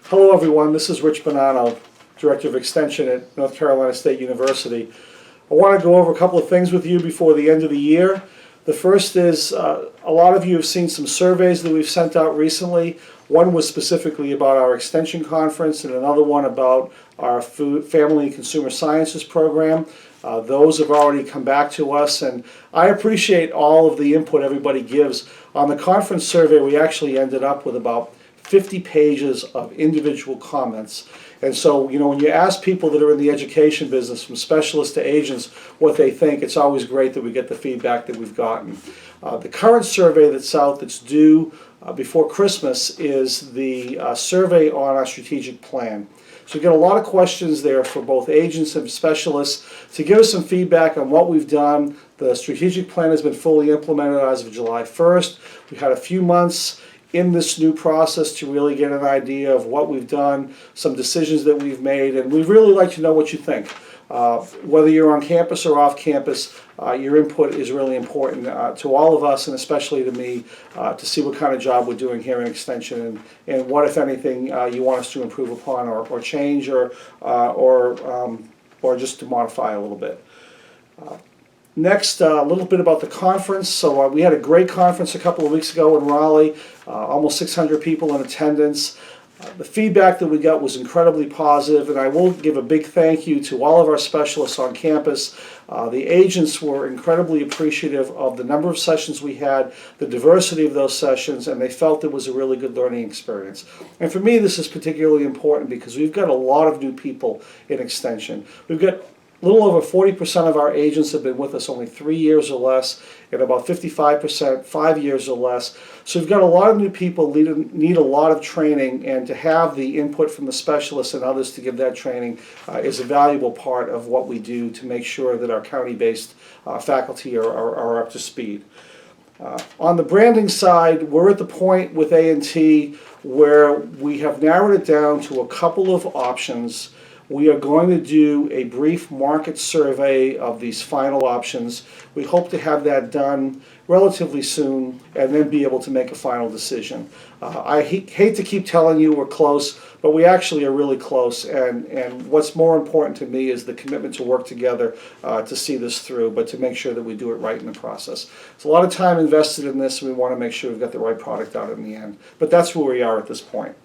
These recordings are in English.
Hello everyone, this is Rich Bonanno, Director of Extension at North Carolina State University. I want to go over a couple of things with you before the end of the year. The first is a lot of you have seen some surveys that we've sent out recently. One was specifically about our Extension Conference and another one about our Family and Consumer Sciences program. Those have already come back to us, and I appreciate all of the input everybody gives. On the conference survey, we actually ended up with about 50 pages of individual comments. And so, you know, when you ask people that are in the education business, from specialists to agents, what they think, it's always great that we get the feedback that we've gotten. The current survey that's out, that's due before Christmas, is the survey on our strategic plan. So we get a lot of questions there for both agents and specialists to give us some feedback on what we've done. The strategic plan has been fully implemented as of July 1st. We had a few months in this new process to really get an idea of what we've done, some decisions that we've made, and we'd really like to know what you think. Whether you're on campus or off campus, your input is really important to all of us, and especially to me, to see what kind of job we're doing here in Extension, and what, if anything, you want us to improve upon or change or just to modify a little bit. Next, a little bit about the conference. So we had a great conference a couple of weeks ago in Raleigh, almost 600 people in attendance. The feedback that we got was incredibly positive, and I will give a big thank you to all of our specialists on campus. The agents were incredibly appreciative of the number of sessions we had, the diversity of those sessions, and they felt it was a really good learning experience. And for me, this is particularly important because we've got a lot of new people in Extension. We've got a little over 40% of our agents have been with us only 3 years or less, and about 55% 5 years or less. So we've got a lot of new people need a lot of training, and to have the input from the specialists and others to give that training is a valuable part of what we do to make sure that our county-based faculty are up to speed. On the branding side, we're at the point with A&T where we have narrowed it down to a couple of options. We are going to do a brief market survey of these final options. We hope to have that done relatively soon and then be able to make a final decision. I hate to keep telling you we're close, but we actually are really close, and what's more important to me is the commitment to work together to see this through, but to make sure that we do it right in the process. There's a lot of time invested in this, and we want to make sure we've got the right product out in the end. But that's where we are at this point.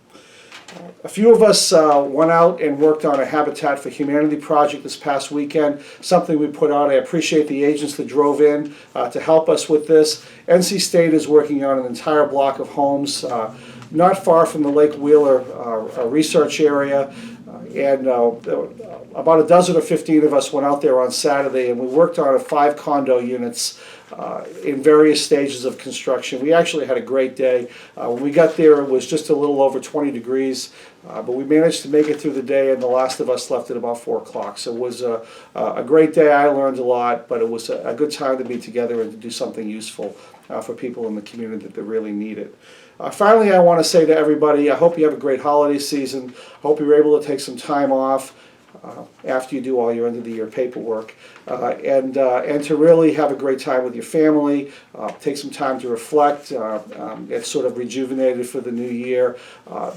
A few of us went out and worked on a Habitat for Humanity project this past weekend, something we put out. I appreciate the agents that drove in to help us with this. NC State is working on an entire block of homes not far from the Lake Wheeler research area, and about a dozen or 15 of us went out there on Saturday, and we worked on 5 condo units in various stages of construction. We actually had a great day. When we got there, it was just a little over 20 degrees, but we managed to make it through the day, and the last of us left at about 4 o'clock. So it was a great day. I learned a lot, but it was a good time to be together and to do something useful for people in the community that really need it. Finally, I want to say to everybody, I hope you have a great holiday season. I hope you're able to take some time off after you do all your end of the year paperwork, and to really have a great time with your family, take some time to reflect, get sort of rejuvenated for the new year,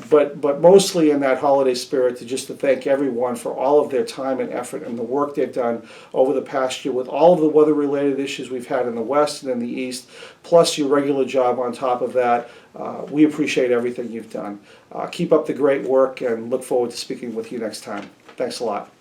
but mostly in that holiday spirit to thank everyone for all of their time and effort and the work they've done over the past year with all of the weather-related issues we've had in the West and in the East, plus your regular job on top of that. We appreciate everything you've done. Keep up the great work and look forward to speaking with you next time. Thanks a lot.